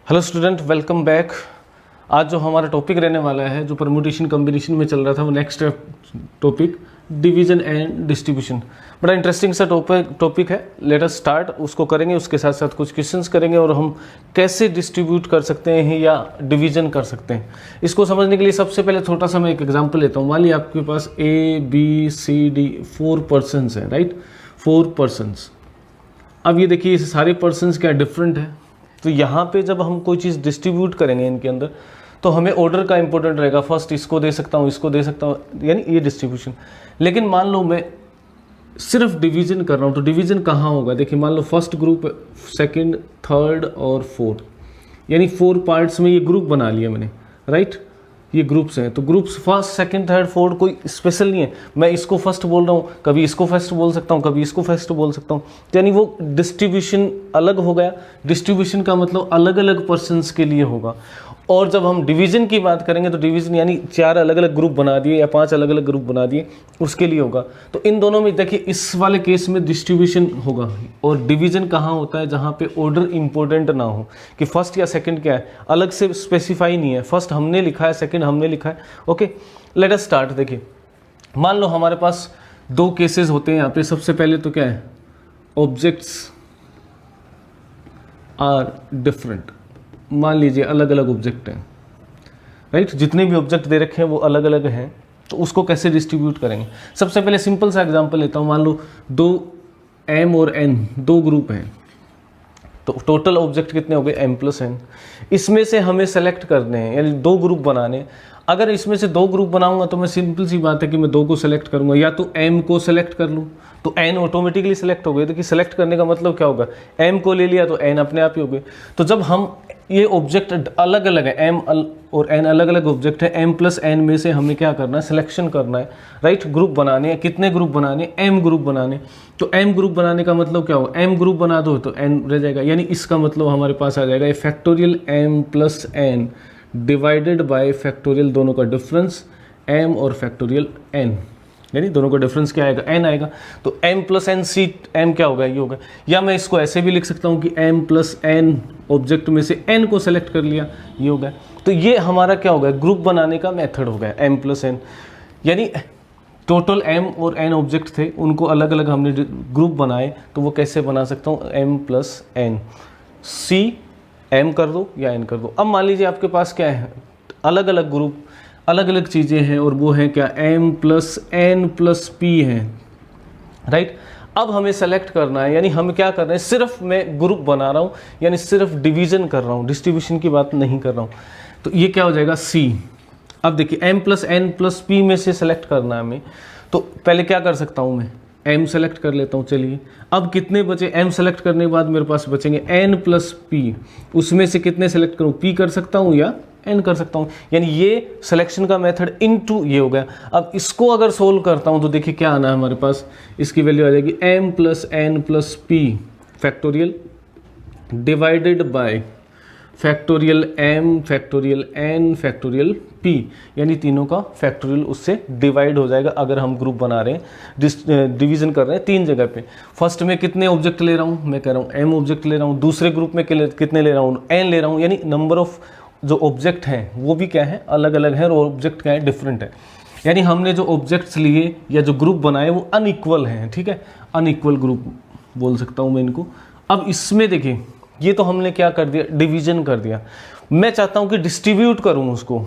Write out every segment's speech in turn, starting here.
Hello student, welcome back. आज जो हमारा टॉपिक रहने वाला है, जो परम्यूटेशन कॉम्बिनेशन में चल रहा था, वो next topic division and distribution. बड़ा इंटरेस्टिंग सा टॉपिक है। Let us start. उसको करेंगे, उसके साथ साथ कुछ क्वेश्चंस करेंगे और हम कैसे डिस्ट्रीब्यूट कर सकते हैं या डिवीजन कर सकते हैं। इसको समझने के लिए सबसे पहले छोटा सा मैं एक एग्जाम्पल लेता हूँ। मान लीजिए आपके पास ABCD 4 पर्सनस हैं, राइट। 4 पर्सनस। अब ये देखिए, ये सारे पर्सनस क्या डिफरेंट है। तो यहाँ पे जब हम कोई चीज़ डिस्ट्रीब्यूट करेंगे इनके अंदर, तो हमें ऑर्डर का इंपॉर्टेंट रहेगा। फर्स्ट इसको दे सकता हूँ, इसको दे सकता हूँ, यानी ये डिस्ट्रीब्यूशन। लेकिन मान लो मैं सिर्फ डिवीजन कर रहा हूँ, तो डिवीजन कहाँ होगा? देखिए, मान लो फर्स्ट ग्रुप, सेकंड, थर्ड और फोर्थ, यानी 4 पार्ट्स में ये ग्रुप बना लिया मैंने, राइट। ये ग्रुप्स हैं, तो groups first, second, third, fourth कोई स्पेशल नहीं है। मैं इसको फर्स्ट बोल रहा हूँ, कभी इसको फर्स्ट बोल सकता हूँ, कभी इसको फर्स्ट बोल सकता हूँ, यानी वो डिस्ट्रीब्यूशन अलग हो गया। डिस्ट्रीब्यूशन का मतलब अलग अलग पर्सन्स के लिए होगा। और जब हम डिवीजन की बात करेंगे तो डिवीजन यानी 4 अलग अलग ग्रुप बना दिए या 5 अलग अलग ग्रुप बना दिए, उसके लिए होगा। तो इन दोनों में देखिए, इस वाले केस में डिस्ट्रीब्यूशन होगा और डिवीजन कहाँ होता है? जहाँ पे ऑर्डर इंपॉर्टेंट ना हो कि फर्स्ट या सेकंड क्या है, अलग से स्पेसिफाई नहीं है। फर्स्ट हमने लिखा है, सेकंड हमने लिखा है। Okay, let us start. देखिए, मान लो हमारे पास 2 केसेस होते हैं यहाँ पे। सबसे पहले तो क्या है, ऑब्जेक्ट्स आर डिफरेंट। मान लीजिए अलग अलग ऑब्जेक्ट हैं, राइट। जितने भी ऑब्जेक्ट दे रखे हैं वो अलग अलग हैं, तो उसको कैसे डिस्ट्रीब्यूट करेंगे? सबसे पहले सिंपल सा एग्जांपल लेता हूँ। मान लो 2 M और N 2 ग्रुप हैं, तो टोटल ऑब्जेक्ट कितने हो गए? M+N। इसमें से हमें सेलेक्ट करने हैं, यानी 2 ग्रुप बनाने हैं। अगर इसमें से 2 ग्रुप बनाऊंगा तो मैं सिंपल सी बात है कि मैं 2 को सेलेक्ट करूंगा, या तो M को सेलेक्ट कर लूँ तो N ऑटोमेटिकली सेलेक्ट हो गए। तो कि सेलेक्ट करने का मतलब क्या होगा? M को ले लिया तो N अपने आप ही हो गए। तो जब हम ये ऑब्जेक्ट अलग अलग है, M और N अलग अलग ऑब्जेक्ट है, M+N में से हमें क्या करना है? सिलेक्शन करना है, राइट। ग्रुप बनाने हैं। कितने ग्रुप बनाने? M ग्रुप बनाने। तो M ग्रुप बनाने का मतलब क्या होगा? M ग्रुप बना दो तो N रह जाएगा, यानी इसका मतलब हमारे पास आ जाएगा factorial M+N divided by factorial दोनों का डिफरेंस M और फैक्टोरियल N, यानी दोनों का डिफरेंस क्या आएगा? N आएगा। तो M+N C M क्या होगा? ये होगा। या मैं इसको ऐसे भी लिख सकता हूँ कि M+N ऑब्जेक्ट में से N को सेलेक्ट कर लिया, ये होगा। तो ये हमारा क्या होगा? ग्रुप बनाने का मेथड हो गया M+N। यानी टोटल M और N ऑब्जेक्ट थे, उनको अलग अलग हमने ग्रुप बनाए, तो वो कैसे बना सकता हूँ? M+N। C M कर दो या N कर दो। अब मान लीजिए आपके पास क्या है? अलग अलग ग्रुप, अलग अलग चीज़ें हैं, और वो है क्या? M+N+P है, राइट। अब हमें सेलेक्ट करना है, यानी हम क्या कर रहे हैं? सिर्फ मैं ग्रुप बना रहा हूँ, यानी सिर्फ डिवीजन कर रहा हूँ, डिस्ट्रीब्यूशन की बात नहीं कर रहा हूँ। तो ये क्या हो जाएगा? C। अब देखिए, M+N+P में से सेलेक्ट करना है हमें, तो पहले क्या कर सकता हूँ? मैं M सेलेक्ट कर लेता हूँ। चलिए, अब कितने बचे? M सेलेक्ट करने के बाद मेरे पास बचेंगे N+P। उसमें से कितने सेलेक्ट करूँ? P कर सकता हूँ या N कर सकता हूँ, यानी ये सिलेक्शन का मेथड इनटू ये हो गया। अब इसको अगर सोल्व करता हूँ तो देखिए क्या आना है हमारे पास? इसकी वैल्यू आ जाएगी M+N+P factorial divided by factorial M factorial N factorial P, यानी तीनों का फैक्टोरियल उससे डिवाइड हो जाएगा। अगर हम ग्रुप बना रहे हैं, डिवीजन कर रहे हैं 3 जगह पे। फर्स्ट में कितने ऑब्जेक्ट ले रहा हूँ? मैं कह रहा हूँ M ऑब्जेक्ट ले रहा हूँ। दूसरे ग्रुप में कितने ले रहा हूँ? N ले रहा हूँ, यानी नंबर ऑफ जो ऑब्जेक्ट हैं वो भी क्या है? अलग अलग है, और ऑब्जेक्ट क्या है? डिफरेंट है। यानी हमने जो ऑब्जेक्ट्स लिए या जो ग्रुप बनाए वो अनइक्वल हैं, ठीक है। अनइक्वल ग्रुप बोल सकता हूँ मैं इनको। अब इसमें देखिए, ये तो हमने क्या कर दिया? डिवीजन कर दिया। मैं चाहता हूँ कि डिस्ट्रीब्यूट करूँ उसको।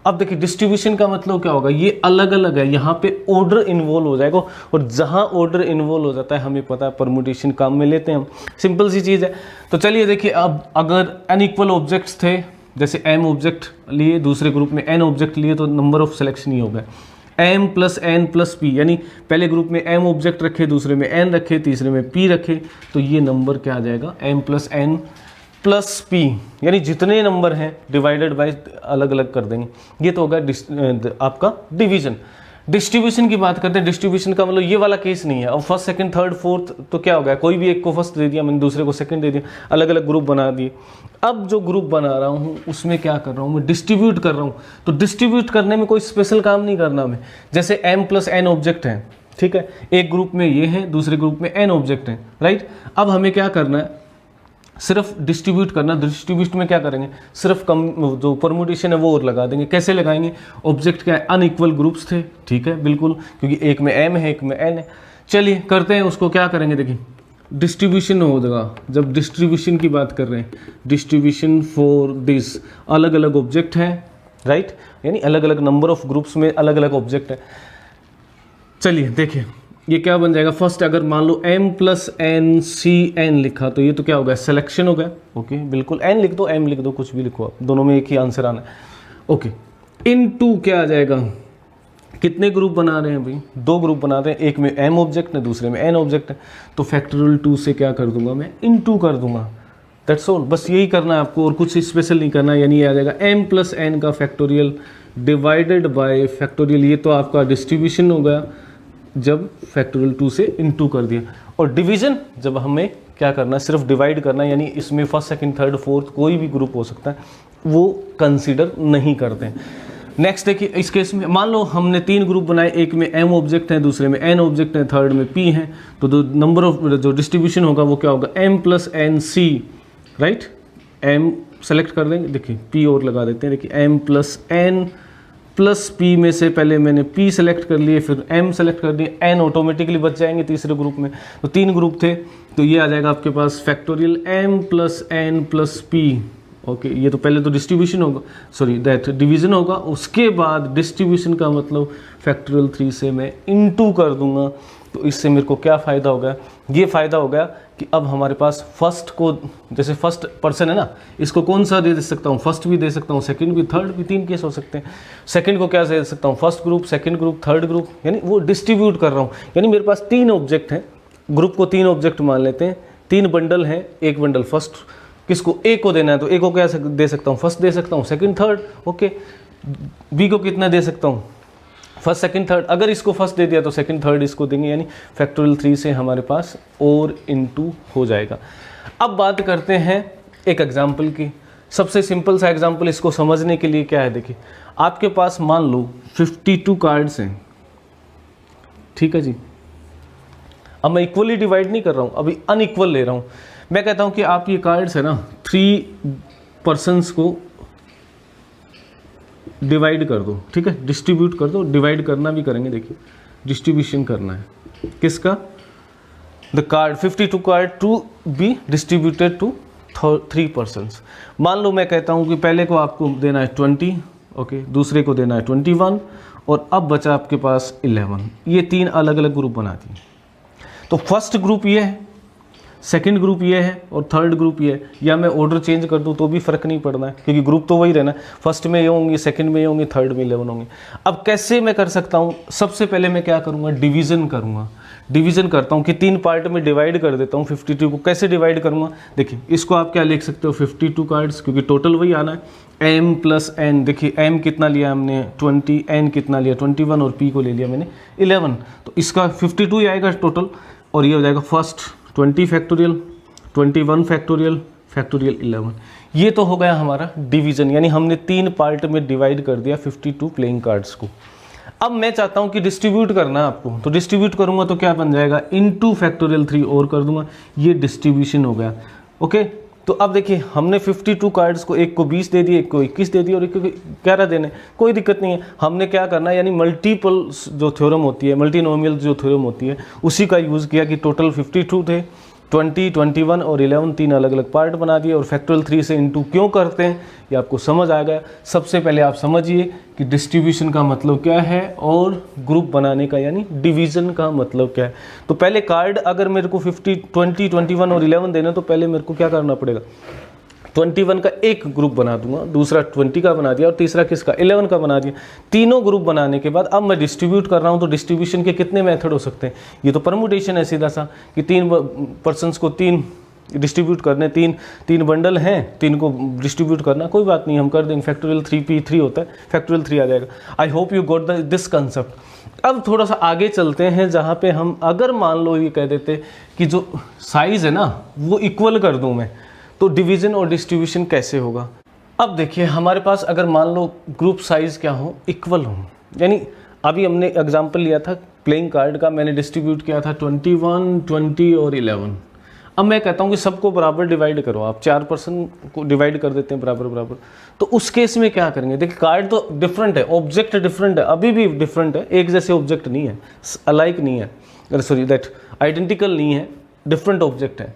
अब देखिए, डिस्ट्रीब्यूशन का मतलब क्या होगा? ये अलग अलग है, यहाँ पे ऑर्डर इन्वॉल्व हो जाएगा, और जहाँ ऑर्डर इन्वॉल्व हो जाता है हमें पता है, परम्यूटेशन काम में लेते हैं हम। सिंपल सी चीज़ है। तो चलिए देखिए, अब अगर अनइक्वल ऑब्जेक्ट्स थे, जैसे M ऑब्जेक्ट लिए, दूसरे ग्रुप में N ऑब्जेक्ट लिए, तो नंबर ऑफ सिलेक्शन ही होगा M+N+P, यानी पहले ग्रुप में M ऑब्जेक्ट रखे, दूसरे में N रखे, तीसरे में P रखे, तो ये नंबर क्या आ जाएगा? M+N+P, यानी जितने नंबर हैं डिवाइडेड बाय अलग अलग कर देंगे। ये तो होगा आपका डिवीजन। डिस्ट्रीब्यूशन की बात करते हैं। डिस्ट्रीब्यूशन का मतलब ये वाला केस नहीं है। अब फर्स्ट, सेकंड, थर्ड, फोर्थ तो क्या हो गया? कोई भी एक को फर्स्ट दे दिया मैंने, दूसरे को सेकंड दे दिया, अलग अलग ग्रुप बना दिए। अब जो ग्रुप बना रहा हूँ उसमें क्या कर रहा हूँ? मैं डिस्ट्रीब्यूट कर रहा हूँ। तो डिस्ट्रीब्यूट करने में कोई स्पेशल काम नहीं करना हमें। जैसे M+N ऑब्जेक्ट हैं, ठीक है, एक ग्रुप में ये है, दूसरे ग्रुप में N ऑब्जेक्ट हैं, राइट। अब हमें क्या करना है? सिर्फ डिस्ट्रीब्यूट करना। डिस्ट्रीब्यूट में क्या करेंगे, सिर्फ कम जो परमुटेशन है वो और लगा देंगे। कैसे लगाएंगे, ऑब्जेक्ट क्या है, अनइक्वल ग्रुप्स थे, ठीक है बिल्कुल, क्योंकि एक में m है एक में n है। चलिए करते हैं उसको, क्या करेंगे, देखिए डिस्ट्रीब्यूशन होगा। जब डिस्ट्रीब्यूशन की बात कर रहे हैं, डिस्ट्रीब्यूशन फॉर दिस, अलग अलग ऑब्जेक्ट है, राइट, यानी अलग अलग नंबर ऑफ ग्रुप्स में अलग अलग ऑब्जेक्ट है। चलिए देखिए ये क्या बन जाएगा। फर्स्ट अगर मान लो m plus N C N लिखा तो ये तो क्या हो गया, सिलेक्शन हो गया। ओके बिल्कुल, n लिख दो m लिख दो, कुछ भी लिखो आप, दोनों में एक ही आंसर आना है। ओके इनटू क्या आ जाएगा, कितने ग्रुप बना रहे हैं भाई, 2 ग्रुप बना रहे हैं, एक में m ऑब्जेक्ट है दूसरे में n ऑब्जेक्ट है, तो फैक्टोरियल 2 से क्या कर दूंगा मैं, इनटू कर दूंगा। दैट्स ऑल, बस यही करना है आपको और कुछ स्पेशल नहीं करना। यानी ये आ जाएगा m प्लस एन का फैक्टोरियल डिवाइडेड बाय फैक्टोरियल, ये तो आपका डिस्ट्रीब्यूशन हो गया जब फैक्टोरियल 2 से इनटू कर दिया। और डिवीजन जब हमें क्या करना है, सिर्फ डिवाइड करना है, यानी इसमें फर्स्ट सेकंड थर्ड फोर्थ कोई भी ग्रुप हो सकता है, वो कंसीडर नहीं करते हैं। नेक्स्ट देखिए, इस केस में मान लो हमने 3 ग्रुप बनाए, एक में m ऑब्जेक्ट है दूसरे में n ऑब्जेक्ट है थर्ड में p है, तो नंबर ऑफ जो डिस्ट्रीब्यूशन होगा वो क्या होगा, m plus N C, right, m select कर देंगे, देखिए p और लगा देते हैं, देखिए m plus n plus p में से पहले मैंने p सेलेक्ट कर लिए, फिर m सेलेक्ट कर दिए, n ऑटोमेटिकली बच जाएंगे तीसरे ग्रुप में। तो 3 ग्रुप थे, तो ये आ जाएगा आपके पास factorial m plus n plus p। Okay ये तो पहले तो डिस्ट्रीब्यूशन होगा, सॉरी दैट डिवीजन होगा, उसके बाद डिस्ट्रीब्यूशन का मतलब फैक्टोरियल 3 से मैं इनटू कर दूंगा। तो इससे मेरे को क्या फ़ायदा होगा, ये फ़ायदा हो गया कि अब हमारे पास फर्स्ट को, जैसे फर्स्ट पर्सन है ना, इसको कौन सा दे सकता हूँ, फर्स्ट भी दे सकता हूँ, सेकंड भी, थर्ड भी, 3 केस हो सकते हैं। सेकंड को क्या दे सकता हूँ, first group, second group, third group, यानी वो डिस्ट्रीब्यूट कर रहा हूँ। यानी मेरे पास 3 ऑब्जेक्ट हैं, ग्रुप को 3 ऑब्जेक्ट मान लेते हैं, 3 बंडल हैं, एक बंडल फर्स्ट, किसको ए को देना है तो ए को क्या दे सकता हूँ, फर्स्ट दे सकता हूँ, सेकंड थर्ड। ओके बी को कितना दे सकता हूँ, फर्स्ट सेकंड थर्ड, अगर इसको फर्स्ट दे दिया तो सेकंड थर्ड इसको देंगे, यानी फैक्टोरियल 3 से हमारे पास और इनटू हो जाएगा। अब बात करते हैं एक एग्जाम्पल की, सबसे सिंपल सा एग्जाम्पल, इसको समझने के लिए क्या है, देखिए आपके पास मान लो 52 कार्ड्स हैं, ठीक है जी। अब मैं इक्वली डिवाइड नहीं कर रहा हूँ, अभी अनइक्वल ले रहा हूँ। मैं कहता हूँ कि आप ये कार्ड्स है ना 3 पर्सन्स को डिवाइड कर दो, ठीक है, डिस्ट्रीब्यूट कर दो, डिवाइड करना भी करेंगे, देखिए डिस्ट्रीब्यूशन करना है किसका, the card 52 card to be distributed to 3 persons. मान लो मैं कहता हूँ कि पहले को आपको देना है 20, ओके, दूसरे को देना है 21, और अब बचा आपके पास 11। ये 3 अलग अलग ग्रुप बना दिए। तो फर्स्ट ग्रुप ये है, सेकंड ग्रुप ये है और थर्ड ग्रुप ये है। या मैं ऑर्डर चेंज कर दूं तो भी फ़र्क नहीं पड़ना है, क्योंकि ग्रुप तो वही रहना है, फर्स्ट में ये होंगे, सेकंड में ये होंगे, थर्ड में 11 होंगे। अब कैसे मैं कर सकता हूं, सबसे पहले मैं क्या करूंगा, डिवीज़न करूंगा। डिवीज़न करता हूं कि 3 पार्ट में डिवाइड कर देता हूं 52 को। कैसे डिवाइड करूंगा, देखिए इसको आप क्या लिख सकते हो, 52 कार्ड्स, क्योंकि टोटल वही आना है, m प्लस n। देखिए m कितना लिया हमने 20, n कितना लिया 21, और p को ले लिया मैंने 11, तो इसका 52 ही आएगा टोटल। और ये हो जाएगा फर्स्ट 20 फैक्टोरियल, 21 फैक्टोरियल, फैक्टोरियल 11। ये तो हो गया हमारा डिवीजन, यानी हमने 3 पार्ट में डिवाइड कर दिया 52 प्लेइंग कार्ड्स को। अब मैं चाहता हूं कि डिस्ट्रीब्यूट करना है आपको, तो डिस्ट्रीब्यूट करूंगा तो क्या बन जाएगा, इनटू फैक्टोरियल 3 और कर दूंगा, ये डिस्ट्रीब्यूशन हो गया। ओके तो अब देखिए हमने 52 कार्ड्स को, एक को 20 दे दिए, एक को 21 दे दिए और एक को 11 देने, कोई दिक्कत नहीं है। हमने क्या करना है, यानी मल्टीपल जो थ्योरम होती है, मल्टीनोमियल जो थ्योरम होती है, उसी का यूज़ किया कि टोटल 52 थे, 20, 21 और 11 3 अलग अलग पार्ट बना दिए। और फैक्टोरियल 3 से इनटू क्यों करते हैं ये आपको समझ आ गया। सबसे पहले आप समझिए कि डिस्ट्रीब्यूशन का मतलब क्या है और ग्रुप बनाने का यानी डिवीज़न का मतलब क्या है। तो पहले कार्ड अगर मेरे को 50, 20, 21 और 11 देना, तो पहले मेरे को क्या करना पड़ेगा, 21 का एक ग्रुप बना दूंगा, दूसरा 20 का बना दिया और तीसरा किसका, 11 का बना दिया। तीनों ग्रुप बनाने के बाद अब मैं डिस्ट्रीब्यूट कर रहा हूं, तो डिस्ट्रीब्यूशन के कितने मेथड हो सकते हैं, ये तो परमुटेशन है सीधा सा, कि 3 पर्सन्स को 3 डिस्ट्रीब्यूट करने, 3 बंडल हैं, 3 को डिस्ट्रीब्यूट करना, कोई बात नहीं, हम कर देंगे। फैक्टोरियल 3p3 होता है, फैक्टोरियल 3 आ जाएगा। I hope you got this concept. अब थोड़ा सा आगे चलते हैं, जहाँ पे हम अगर मान लो ये कह देते कि जो साइज़ है ना वो इक्वल कर दूँ मैं, तो डिवीज़न और डिस्ट्रीब्यूशन कैसे होगा। अब देखिए हमारे पास अगर मान लो ग्रुप साइज़ क्या हो, इक्वल हो, यानी अभी हमने एग्जांपल लिया था प्लेइंग कार्ड का, मैंने डिस्ट्रीब्यूट किया था 21, 20 और 11। अब मैं कहता हूँ कि सबको बराबर डिवाइड करो, आप 4% को डिवाइड कर देते हैं बराबर बराबर, तो उस केस में क्या करेंगे? देखिए कार्ड तो डिफरेंट है, ऑब्जेक्ट डिफरेंट है, अभी भी डिफरेंट है, एक जैसे ऑब्जेक्ट नहीं है, अलाइक नहीं है, सॉरी दैट आइडेंटिकल नहीं है, डिफरेंट ऑब्जेक्ट है,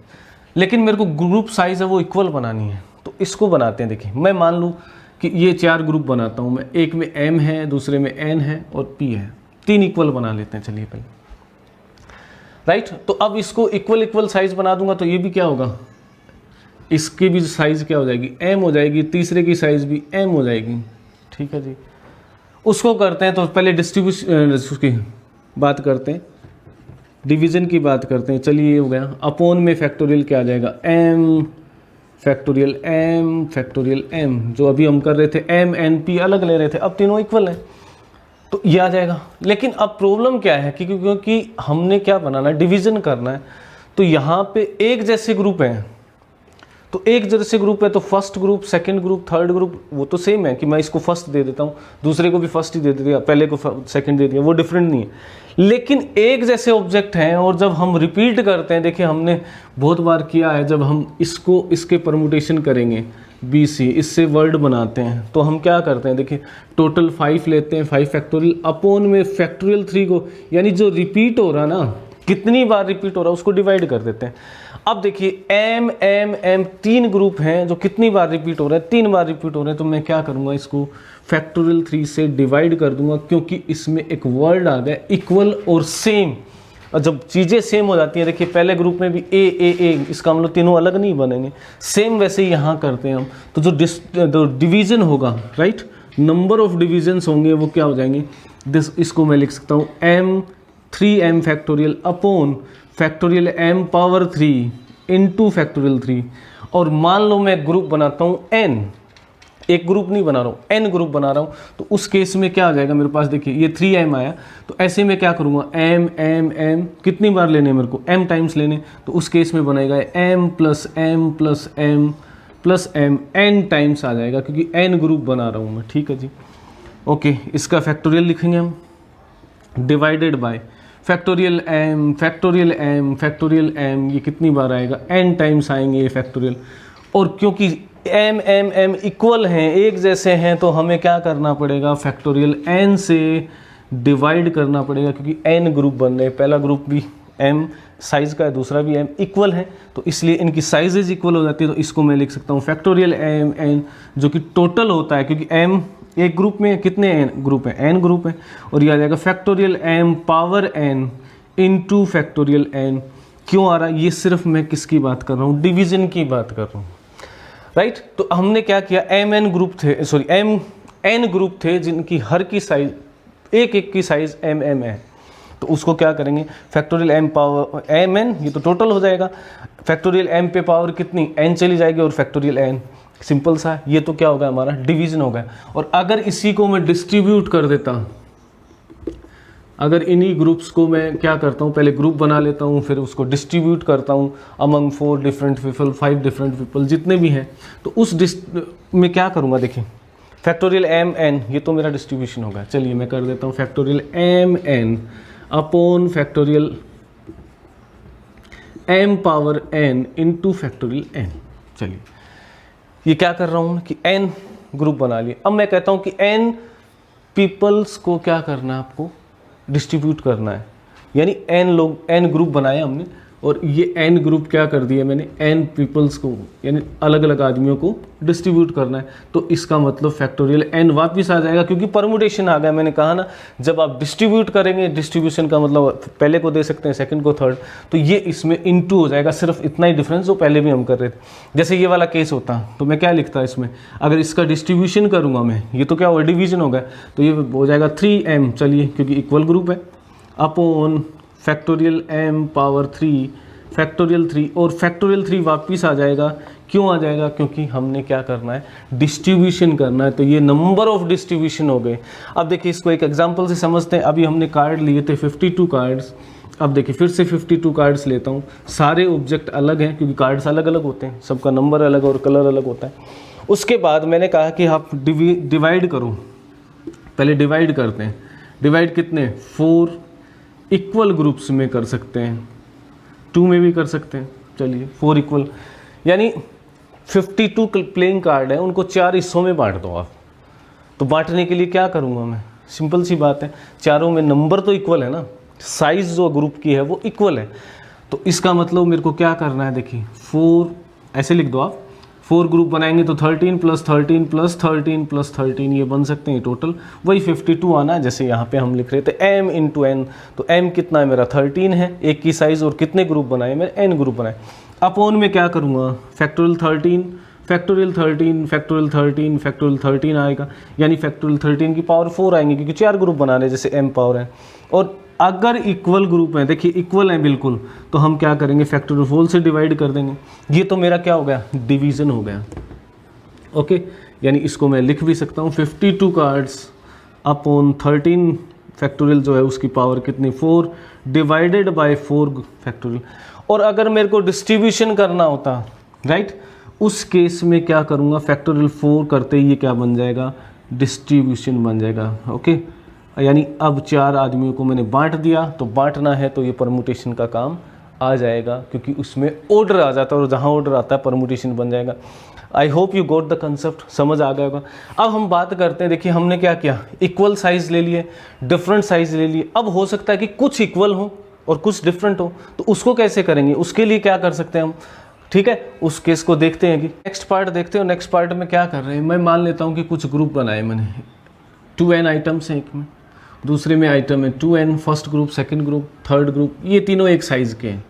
लेकिन मेरे को ग्रुप साइज है वो इक्वल बनानी है। तो इसको बनाते हैं। देखिए मैं मान लूँ कि ये 4 ग्रुप बनाता हूँ मैं, एक में M है, दूसरे में N है और P है, 3 इक्वल बना लेते हैं। चलिए पहले राइट, तो अब इसको इक्वल इक्वल साइज बना दूंगा तो ये भी क्या होगा, इसकी भी साइज क्या हो जाएगी, M हो जाएगी, तीसरे की साइज भी M हो जाएगी। ठीक है जी, उसको करते हैं। तो पहले डिस्ट्रीब्यूशन उसकी बात करते हैं, डिवीजन की बात करते हैं। चलिए ये हो गया, अपॉन में फैक्टोरियल क्या आ जाएगा, M factorial M factorial M, जो अभी हम कर रहे थे M N P अलग ले रहे थे, अब तीनों इक्वल हैं तो ये आ जाएगा। लेकिन अब प्रॉब्लम क्या है कि क्योंकि हमने क्या बनाना है, डिवीजन करना है, तो यहाँ पे एक जैसे ग्रुप हैं, तो एक जैसे ग्रुप है तो first group, second group, third group वो तो सेम है कि मैं इसको फर्स्ट दे देता हूँ, दूसरे को भी फर्स्ट ही दे दिया, पहले को सेकंड दे दिया, वो डिफरेंट नहीं है। लेकिन एक जैसे ऑब्जेक्ट हैं और जब हम रिपीट करते हैं, देखिए हमने बहुत बार किया है, जब हम इसको इसके परमुटेशन करेंगे BC, इससे वर्ड बनाते हैं तो हम क्या करते हैं, देखिए टोटल 5 लेते हैं, 5 फैक्टोरियल अपॉन में फैक्टोरियल 3 को, यानी जो रिपीट हो रहा ना, कितनी बार रिपीट हो रहा है उसको डिवाइड कर देते हैं। अब देखिए M M M 3 ग्रुप हैं जो कितनी बार रिपीट हो रहे हैं, 3 बार रिपीट हो रहे हैं, तो मैं क्या करूँगा, इसको फैक्टोरियल 3 से डिवाइड कर दूंगा, क्योंकि इसमें एक वर्ड आ गया इक्वल और सेम। और जब चीज़ें सेम हो जाती हैं, देखिए पहले ग्रुप में भी A, इसका हम लोग तीनों अलग नहीं बनेंगे, सेम वैसे ही यहाँ करते हैं हम। तो जो डिवीज़न होगा, राइट, नंबर ऑफ डिविजन्स होंगे वो क्या हो जाएंगे, इसको मैं लिख सकता हूँ M3M factorial upon factorial M power 3 into factorial 3। और मान लो मैं ग्रुप बनाता हूँ N, एक ग्रुप नहीं बना रहा हूँ, N ग्रुप बना रहा हूँ, तो उस केस में क्या आ जाएगा मेरे पास, देखिए ये 3M आया, तो ऐसे में क्या करूँगा, M M M कितनी बार लेने मेरे को, M टाइम्स लेने, तो उस केस में बनेगा M plus M plus M plus M, N times आ जाएगा क्योंकि N ग्रुप बना रहा हूँ मैं। ठीक है जी, ओके, इसका फैक्टोरियल लिखेंगे हम, divided by factorial M factorial M factorial M, ये कितनी बार आएगा, N टाइम्स आएंगे ये फैक्टोरियल। और क्योंकि M M M इक्वल हैं, एक जैसे हैं, तो हमें क्या करना पड़ेगा, फैक्टोरियल N से डिवाइड करना पड़ेगा, क्योंकि N ग्रुप बन रहे हैं, पहला ग्रुप भी M साइज़ का है, दूसरा भी M इक्वल है, तो इसलिए इनकी साइजेज इक्वल हो जाती है। तो इसको मैं लिख सकता हूँ फैक्टोरियल M N, जो कि टोटल होता है, क्योंकि M एक ग्रुप में कितने ग्रुप हैं, N ग्रुप है, और यह आ जाएगा factorial M power N into factorial N। क्यों आ रहा है, ये सिर्फ मैं किसकी बात कर रहा हूँ, डिवीज़न की बात कर रहा हूँ, राइट। तो हमने क्या किया, MN ग्रुप थे, सॉरी MN ग्रुप थे जिनकी हर की साइज एक की साइज MM है, तो उसको क्या करेंगे, फैक्टोरियल M पावर MN, ये तो टोटल हो जाएगा, फैक्टोरियल M पे पावर कितनी, N चली जाएगी, और फैक्टोरियल N, सिंपल सा, ये तो क्या होगा हमारा डिवीजन होगा। और अगर इसी को मैं डिस्ट्रीब्यूट कर देता, अगर इन्हीं ग्रुप्स को मैं क्या करता हूँ, पहले ग्रुप बना लेता हूँ, फिर उसको डिस्ट्रीब्यूट करता हूँ among 4 different people, 5 different people, जितने भी हैं, तो उस में क्या करूँगा, देखिए फैक्टोरियल M N, ये तो मेरा डिस्ट्रीब्यूशन होगा। चलिए मैं कर देता हूँ factorial M N upon factorial M power N into factorial N। चलिए ये क्या कर रहा हूँ कि N ग्रुप बना लिए। अब मैं कहता हूँ कि N पीपल्स को क्या करना है, आपको डिस्ट्रीब्यूट करना है, यानी N ग्रुप बनाया हमने, और ये N ग्रुप क्या कर दिया मैंने, N पीपल्स को, यानी अलग अलग आदमियों को डिस्ट्रीब्यूट करना है। तो इसका मतलब फैक्टोरियल N वापस आ जाएगा, क्योंकि परमुटेशन आ गया। मैंने कहा ना, जब आप डिस्ट्रीब्यूट करेंगे, डिस्ट्रीब्यूशन का मतलब पहले को दे सकते हैं, सेकंड को थर्ड, तो ये इसमें इनटू हो जाएगा, सिर्फ इतना ही डिफरेंस जो पहले भी हम कर रहे थे। जैसे ये वाला केस होता तो मैं क्या लिखता इसमें, अगर इसका डिस्ट्रीब्यूशन करूँगा मैं, ये तो क्या होगा, डिवीजन होगा, तो ये हो जाएगा 3M, चलिए क्योंकि इक्वल ग्रुप है, upon factorial M power 3 factorial 3, और फैक्टोरियल 3 वापस आ जाएगा। क्यों आ जाएगा, क्योंकि हमने क्या करना है, डिस्ट्रीब्यूशन करना है, तो ये नंबर ऑफ डिस्ट्रीब्यूशन हो गए। अब देखिए इसको एक एग्जांपल से समझते हैं। अभी हमने कार्ड लिए थे 52 कार्ड्स, अब देखिए फिर से 52 कार्ड्स लेता हूँ, सारे ऑब्जेक्ट अलग हैं क्योंकि कार्ड्स अलग अलग होते हैं, सबका नंबर अलग और कलर अलग होता है। उसके बाद मैंने कहा कि आप डिवाइड करो, पहले डिवाइड करते हैं, डिवाइड कितने, 4 इक्वल ग्रुप्स में कर सकते हैं, 2 में भी कर सकते हैं, चलिए 4 इक्वल, यानी 52 प्लेइंग कार्ड है, उनको 4 हिस्सों में बांट दो आप। तो बांटने के लिए क्या करूँगा मैं, सिंपल सी बात है, चारों में नंबर तो इक्वल है ना, साइज जो ग्रुप की है वो इक्वल है। तो इसका मतलब मेरे को क्या करना है, देखिए 4 ऐसे लिख दो आप, 4 ग्रुप बनाएंगे तो 13 + 13 + 13 + 13 ये बन सकते हैं टोटल, वही 52 आना है। जैसे यहाँ पे हम लिख रहे थे m × n, तो m कितना है मेरा 13 है, एक की साइज़, और कितने ग्रुप बनाए मैंने, n ग्रुप बनाए। अपॉन में क्या करूँगा, फैक्टोरियल 13 फैक्टोरियल 13 फैक्टोरियल 13 फैक्टोरियल 13 आएगा, यानी फैक्टोरियल 13 की पावर 4 आएंगे, क्योंकि 4 ग्रुप बना रहे जैसे m पावर है। और अगर इक्वल ग्रुप है, देखिए इक्वल है बिल्कुल, तो हम क्या करेंगे, फैक्टोरियल 4 से डिवाइड कर देंगे। ये तो मेरा क्या हो गया, डिवीज़न हो गया। ओके, यानी इसको मैं लिख भी सकता हूँ 52 कार्ड्स अपॉन 13 फैक्टोरियल जो है उसकी पावर कितनी 4 डिवाइडेड बाय 4 फैक्टोरियल। और अगर मेरे को डिस्ट्रीब्यूशन करना होता, राइट, उस केस में क्या करूँगा, फैक्टोरियल 4 करते ही ये क्या बन जाएगा, डिस्ट्रीब्यूशन बन जाएगा। ओके, यानी अब 4 आदमियों को मैंने बांट दिया, तो बांटना है तो ये परमुटेशन का काम आ जाएगा, क्योंकि उसमें ऑर्डर आ जाता है, और जहाँ ऑर्डर आता है परमुटेशन बन जाएगा। I hope you got the concept, समझ आ गया होगा। अब हम बात करते हैं, देखिए हमने क्या किया, इक्वल साइज़ ले लिए, डिफरेंट साइज़ ले लिए। अब हो सकता है कि कुछ इक्वल हो और कुछ डिफरेंट हो, तो उसको कैसे करेंगे, उसके लिए क्या कर सकते हैं हम, ठीक है, उस केस को देखते हैं कि नेक्स्ट पार्ट देखते हैं। नेक्स्ट पार्ट में क्या कर रहे हैं, मैं मान लेता हूँ कि कुछ ग्रुप बनाए मैंने, 2n आइटम्स हैं, एक में, दूसरे में आइटम है 2n, first group, second group, third group, ये तीनों एक साइज़ के हैं,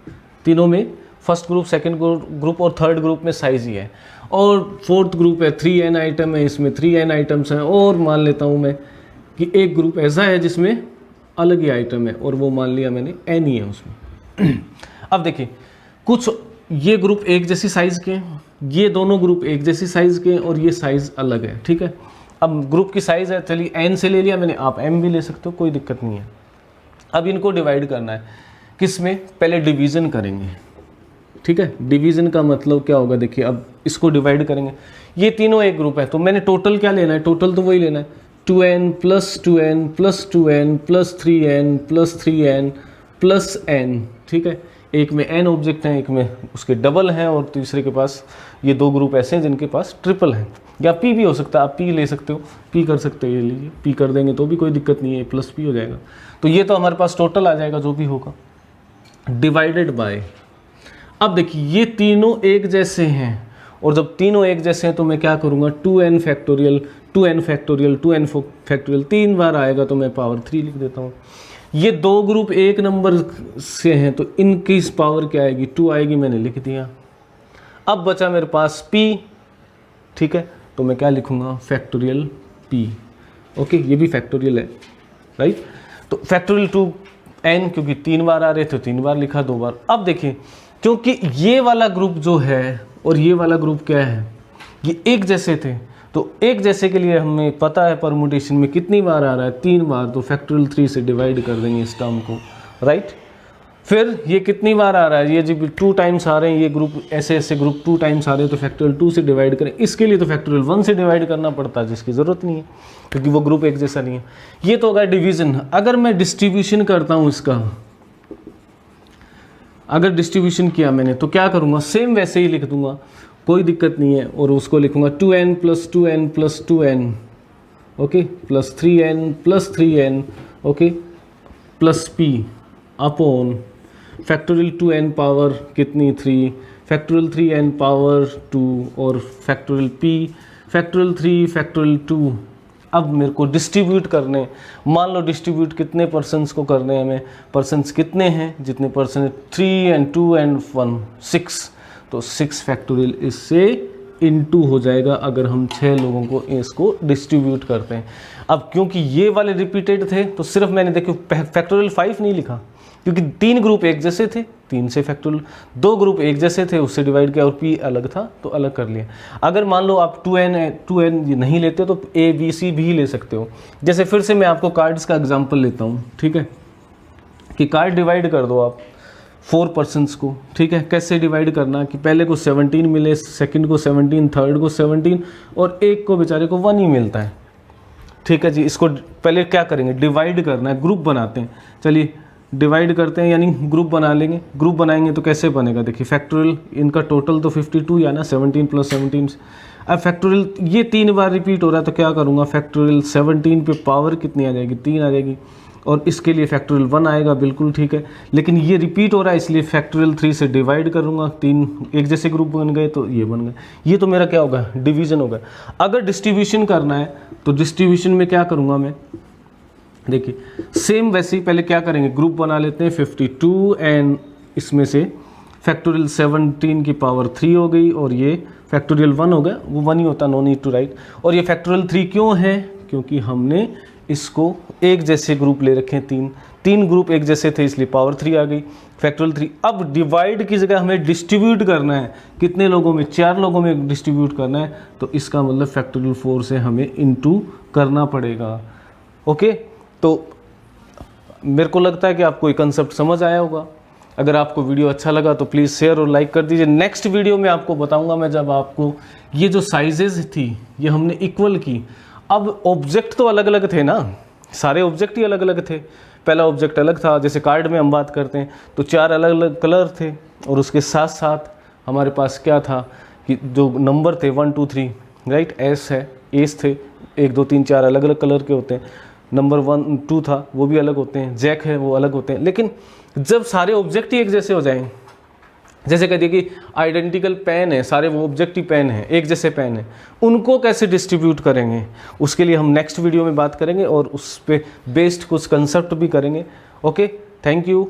तीनों में फर्स्ट ग्रुप, सेकंड ग्रुप और थर्ड ग्रुप में साइज़ ही है। और फोर्थ ग्रुप है 3n आइटम है, इसमें 3n आइटम्स हैं। और मान लेता हूँ मैं कि एक ग्रुप ऐसा है जिसमें अलग ही आइटम है, और वो मान लिया मैंने n ही है उसमें। अब देखिए, कुछ ये ग्रुप एक जैसी साइज़ के हैं, ये दोनों ग्रुप एक जैसी साइज़ के हैं, और ये साइज़ अलग है, ठीक है। अब ग्रुप की साइज़ है, चलिए n से ले लिया मैंने, आप m भी ले सकते हो, कोई दिक्कत नहीं है। अब इनको डिवाइड करना है, किस में, पहले डिवीज़न करेंगे, ठीक है। डिवीज़न का मतलब क्या होगा, देखिए अब इसको डिवाइड करेंगे, ये तीनों एक ग्रुप है, तो मैंने टोटल क्या लेना है, टोटल तो वही लेना है, 2n + 2n + 2n + 3n + 3n + n, ठीक है। एक में n ऑब्जेक्ट हैं, एक में उसके डबल हैं, और तीसरे के पास ये 2 ग्रुप ऐसे हैं जिनके पास ट्रिपल हैं, या p भी हो सकता है, आप p ले सकते हो, p कर सकते हो, ये लीजिए p कर देंगे तो भी कोई दिक्कत नहीं है, +p हो जाएगा। तो ये तो हमारे पास टोटल आ जाएगा जो भी होगा, डिवाइडेड बाय। अब देखिए ये तीनों एक जैसे हैं, और जब तीनों एक जैसे हैं तो मैं क्या करूँगा, 2n factorial 2n factorial 2n factorial 3 बार आएगा, तो मैं पावर 3 लिख देता हूँ। ये 2 ग्रुप एक नंबर से हैं, तो इनकी पावर क्या आएगी, 2 आएगी, मैंने लिख दिया। अब बचा मेरे पास p, ठीक है, तो मैं क्या लिखूँगा, फैक्टोरियल p। ओके, ये भी फैक्टोरियल है, राइट। तो फैक्टोरियल 2n, क्योंकि 3 बार आ रहे थे 3 बार लिखा, 2 बार। अब देखिए, क्योंकि ये वाला ग्रुप जो है और ये वाला ग्रुप क्या है, ये एक जैसे थे, तो एक जैसे के लिए हमें पता है परमुटेशन में कितनी बार आ रहा है, 3 बार, तो फैक्टोरियल 3 से डिवाइड कर देंगे इस टर्म को, राइट। फिर ये कितनी बार आ रहा है, ये जब 2 टाइम्स आ रहे हैं, ये ग्रुप ऐसे ऐसे ग्रुप 2 टाइम्स आ रहे हैं, तो फैक्टोरियल 2 से डिवाइड करें। इसके लिए तो फैक्टोरियल 1 से डिवाइड करना पड़ता है, जिसकी ज़रूरत नहीं है, क्योंकि वो ग्रुप एक जैसा नहीं है। ये तो होगा डिवीज़न। अगर मैं डिस्ट्रीब्यूशन करता हूँ इसका, अगर डिस्ट्रीब्यूशन किया मैंने, तो क्या करूँगा, सेम वैसे ही लिख दूंगा, कोई दिक्कत नहीं है, और उसको लिखूँगा 2n + 2n + 2n, okay, + 3n + 3n, okay, + p upon factorial 2n power कितनी 3, फैक्टोरियल 3n पावर 2, और फैक्टोरियल p फैक्टोरियल 3 फैक्टोरियल 2। अब मेरे को डिस्ट्रीब्यूट करने, मान लो डिस्ट्रीब्यूट कितने पर्सन्स को करने हैं हमें, पर्सन्स कितने हैं, जितने पर्सन 3 and 2 and 1 6, तो 6 फैक्टोरियल इससे इनटू हो जाएगा अगर हम 6 लोगों को इसको डिस्ट्रीब्यूट करते हैं। अब क्योंकि ये वाले रिपीटेड थे, तो सिर्फ मैंने देखो फैक्टोरियल 5 नहीं लिखा, क्योंकि 3 ग्रुप एक जैसे थे, 3 से फैक्टोरियल, 2 ग्रुप एक जैसे थे, उससे डिवाइड किया, और p अलग था तो अलग कर लिया। अगर मान लो आप 2n नहीं लेते तो a b c भी ले सकते हो। जैसे फिर से मैं आपको कार्ड्स का एग्जांपल लेता हूँ, ठीक है, कि कार्ड डिवाइड कर दो आप 4 पर्सन्स को, ठीक है। कैसे डिवाइड करना कि पहले को 17 मिले, सेकंड को 17, थर्ड को 17, और एक को बेचारे को 1 ही मिलता है, ठीक है जी। इसको पहले क्या करेंगे, डिवाइड करना है, ग्रुप बनाते हैं। चलिए डिवाइड करते हैं यानी ग्रुप बना लेंगे। ग्रुप बनाएंगे तो कैसे बनेगा, देखिए फैक्टोरियल इनका टोटल तो 52 या ना 17 + 17। अब फैक्टोरियल ये 3 बार रिपीट हो रहा है तो क्या करूँगा, फैक्टोरियल 17 पे पावर कितनी आ जाएगी, 3 आ जाएगी, और इसके लिए फैक्टोरियल 1 आएगा, बिल्कुल ठीक है। लेकिन ये रिपीट हो रहा है इसलिए फैक्टोरियल 3 से डिवाइड करूँगा, 3 एक जैसे ग्रुप बन गए तो ये बन गए। ये तो मेरा क्या होगा, डिवीज़न होगा। अगर डिस्ट्रीब्यूशन करना है तो डिस्ट्रीब्यूशन में क्या करूँगा मैं, देखिए सेम वैसे ही पहले क्या करेंगे, ग्रुप बना लेते हैं 52 एंड इसमें से फैक्टोरियल 17 की पावर 3 हो गई और ये फैक्टोरियल 1 हो गया, वो 1 ही होता, नो नीड टू राइट। और ये फैक्टोरियल 3 क्यों है, क्योंकि हमने इसको एक जैसे ग्रुप ले रखे हैं, तीन ग्रुप एक जैसे थे इसलिए पावर 3 आ गई, फैक्टोरियल 3। अब डिवाइड की जगह हमें डिस्ट्रीब्यूट करना है, कितने लोगों में, 4 लोगों में डिस्ट्रीब्यूट करना है, तो इसका मतलब फैक्टोरियल 4 से हमें इनटू करना पड़ेगा। ओके, तो मेरे को लगता है कि आपको ये कंसेप्ट समझ आया होगा। अगर आपको वीडियो अच्छा लगा तो प्लीज़ शेयर और लाइक कर दीजिए। नेक्स्ट वीडियो में आपको बताऊंगा मैं, जब आपको ये जो साइजेस थी ये हमने इक्वल की। अब ऑब्जेक्ट तो अलग अलग थे ना, सारे ऑब्जेक्ट ही अलग अलग थे। पहला ऑब्जेक्ट अलग था, जैसे कार्ड में हम बात करते हैं तो 4 अलग अलग कलर थे, और उसके साथ साथ हमारे पास क्या था कि जो नंबर थे 1 2 3 राइट, एस थे 1 2 3 4 अलग अलग कलर के होते हैं। नंबर 1 2 था वो भी अलग होते हैं, जैक है वो अलग होते हैं। लेकिन जब सारे ऑब्जेक्ट ही एक जैसे हो जाएं, जैसे कहते हैं कि आइडेंटिकल पेन है, सारे वो ऑब्जेक्ट ही पेन है, एक जैसे पेन है, उनको कैसे डिस्ट्रीब्यूट करेंगे, उसके लिए हम नेक्स्ट वीडियो में बात करेंगे और उस पर बेस्ड कुछ कंसेप्ट भी करेंगे। Okay, thank you.